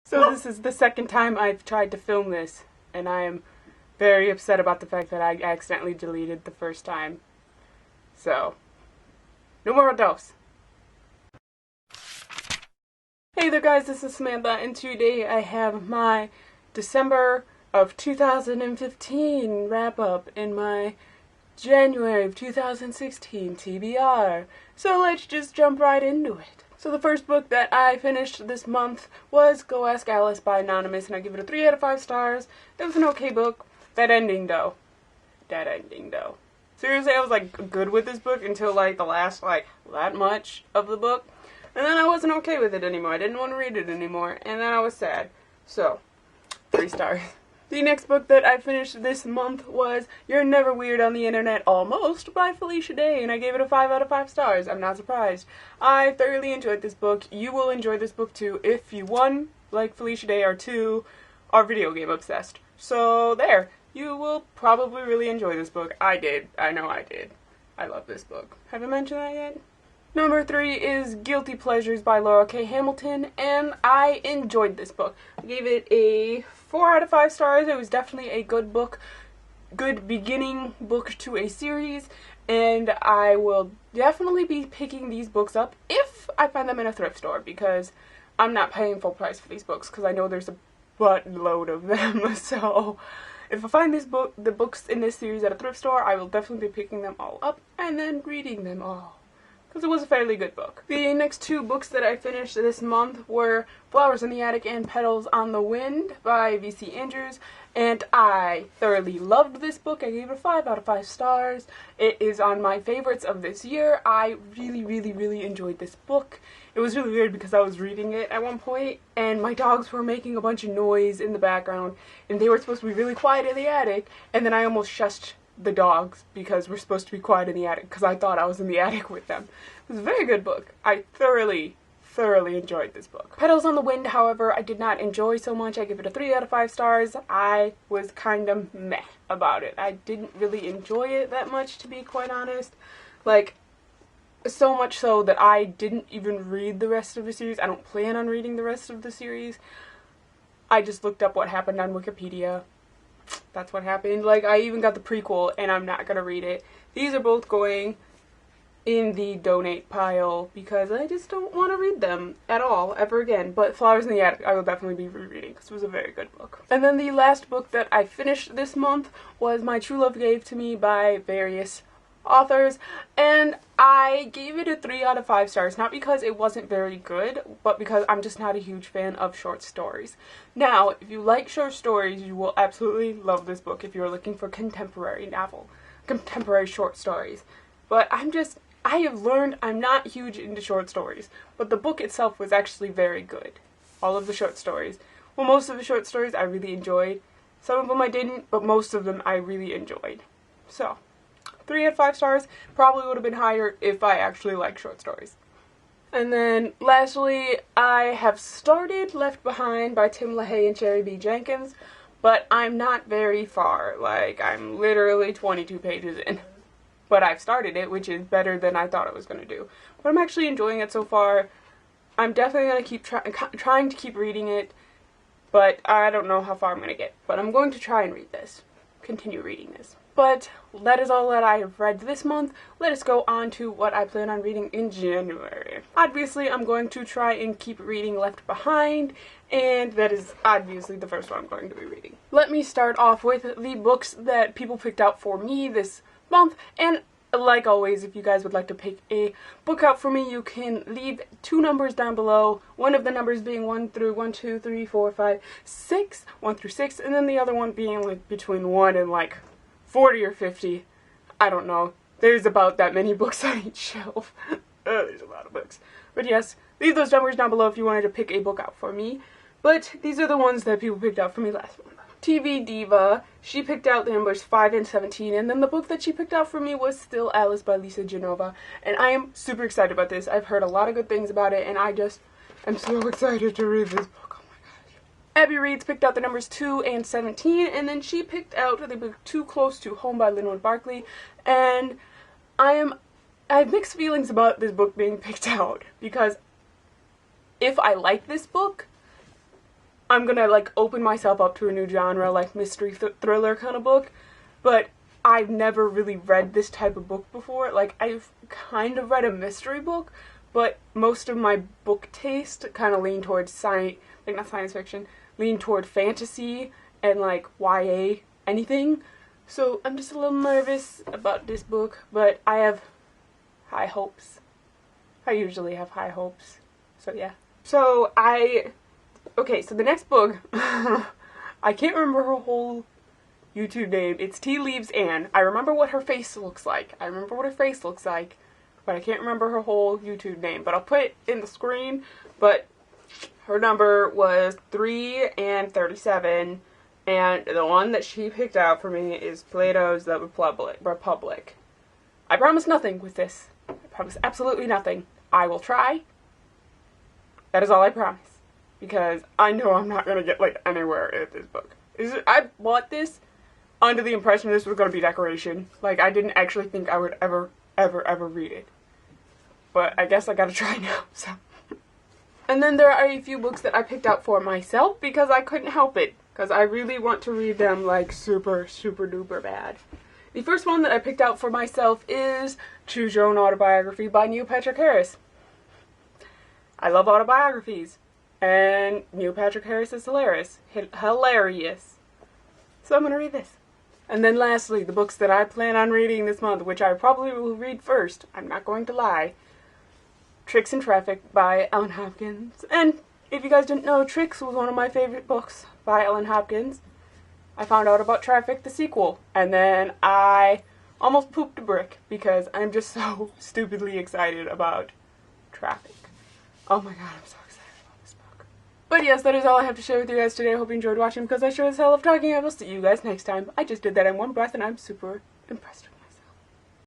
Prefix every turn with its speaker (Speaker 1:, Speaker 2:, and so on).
Speaker 1: So this is the second time I've tried to film this, and I am very upset about the fact that I accidentally deleted the first time. So, numero dos. Hey there guys, this is Samantha, and today I have my December of 2015 wrap-up in my January of 2016 TBR. So let's just jump right into it. So the first book that I finished this month was Go Ask Alice by Anonymous, and I give it a 3 out of 5 stars. It was an okay book. That ending though. Seriously, I was good with this book until the last that much of the book. And then I wasn't okay with it anymore. I didn't want to read it anymore. And then I was sad. So, 3 stars. The next book that I finished this month was You're Never Weird on the Internet Almost by Felicia Day, and I gave it a 5 out of 5 stars. I'm not surprised. I thoroughly enjoyed this book. You will enjoy this book too if you, 1, like Felicia Day, or 2, are video game obsessed. So there. You will probably really enjoy this book. I did. I know I did. I love this book. Have I mentioned that yet? Number 3 is Guilty Pleasures by Laura K. Hamilton, and I enjoyed this book. I gave it a 4 out of 5 stars. It was definitely a good book, good beginning book to a series, and I will definitely be picking these books up if I find them in a thrift store, because I'm not paying full price for these books, because I know there's a buttload of them, so if I find the books in this series at a thrift store, I will definitely be picking them all up and then reading them all, because it was a fairly good book. The next 2 books that I finished this month were Flowers in the Attic and Petals on the Wind by V.C. Andrews, and I thoroughly loved this book. I gave it a 5 out of 5 stars. It is on my favorites of this year. I really enjoyed this book. It was really weird because I was reading it at one point, and my dogs were making a bunch of noise in the background, and they were supposed to be really quiet in the attic, and then I almost shushed the dogs because we're supposed to be quiet in the attic because I thought I was in the attic with them. It was a very good book. I thoroughly enjoyed this book. Petals on the Wind, however, I did not enjoy so much. I give it a 3 out of 5 stars. I was kind of meh about it. I didn't really enjoy it that much, to be quite honest. So much so that I didn't even read the rest of the series. I don't plan on reading the rest of the series. I just looked up what happened on Wikipedia. That's what happened. I even got the prequel, and I'm not gonna read it. These are both going in the donate pile because I just don't want to read them at all ever again. But Flowers in the Attic I will definitely be rereading because it was a very good book. And then the last book that I finished this month was My True Love Gave to Me by various authors, and I gave it a 3 out of 5 stars, not because it wasn't very good, but because I'm just not a huge fan of short stories. Now, if you like short stories, you will absolutely love this book if you're looking for contemporary short stories. But I have learned I'm not huge into short stories, but the book itself was actually very good. All of the short stories. Well, most of the short stories I really enjoyed. Some of them I didn't, but most of them I really enjoyed. So, 3 out of 5 stars, probably would have been higher if I actually liked short stories. And then, lastly, I have started Left Behind by Tim LaHaye and Cherry B. Jenkins, but I'm not very far. I'm literally 22 pages in. But I've started it, which is better than I thought I was going to do. But I'm actually enjoying it so far. I'm definitely going to keep trying to keep reading it, but I don't know how far I'm going to get. But I'm going to try and read this. Continue reading this. But that is all that I have read this month. Let us go on to what I plan on reading in January. Obviously, I'm going to try and keep reading Left Behind, and that is obviously the first one I'm going to be reading. Let me start off with the books that people picked out for me this month, and like always, if you guys would like to pick a book out for me, you can leave 2 numbers down below, one of the numbers being 1 through 1, 2, 3, 4, 5, 6, 1 through 6, and then the other one being between 1 and 40 or 50. I don't know. There's about that many books on each shelf. There's a lot of books. But yes, leave those numbers down below if you wanted to pick a book out for me. But these are the ones that people picked out for me last month. TV Diva, she picked out the numbers 5 and 17, and then the book that she picked out for me was Still Alice by Lisa Genova, and I am super excited about this. I've heard a lot of good things about it, and I just am so excited to read this book. Oh my gosh. Abby Reeds picked out the numbers 2 and 17, and then she picked out the book Too Close to Home by Linwood Barkley, and I have mixed feelings about this book being picked out, because if I like this book, I'm gonna like open myself up to a new genre, like mystery thriller kind of book, but I've never really read this type of book before. Like, I've kind of read a mystery book, but most of my book taste kind of lean towards not science fiction, lean toward fantasy and like YA anything. So I'm just a little nervous about this book, but I have high hopes. I usually have high hopes. So yeah. So so the next book, I can't remember her whole YouTube name. It's Tea Leaves Anne. I remember what her face looks like. But I can't remember her whole YouTube name. But I'll put it in the screen. But her number was 3 and 37. And the one that she picked out for me is Plato's The Republic. I promise nothing with this. I promise absolutely nothing. I will try. That is all I promise. Because I know I'm not going to get like anywhere with this book. I bought this under the impression this was going to be decoration. Like, I didn't actually think I would ever read it. But I guess I gotta try now, so. And then there are a few books that I picked out for myself because I couldn't help it. Because I really want to read them, like, super duper bad. The first one that I picked out for myself is Choose Your Own Autobiography by Neil Patrick Harris. I love autobiographies. And Neil Patrick Harris is hilarious. So I'm going to read this. And then lastly, the books that I plan on reading this month, which I probably will read first, I'm not going to lie. Tricks in Traffic by Ellen Hopkins. And if you guys didn't know, Tricks was one of my favorite books by Ellen Hopkins. I found out about Traffic, the sequel, and then I almost pooped a brick because I'm just so stupidly excited about Traffic. Oh my god, I'm so excited about this book. But yes, that is all I have to share with you guys today. I hope you enjoyed watching because I sure as hell love talking. I will see you guys next time. I just did that in one breath and I'm super impressed with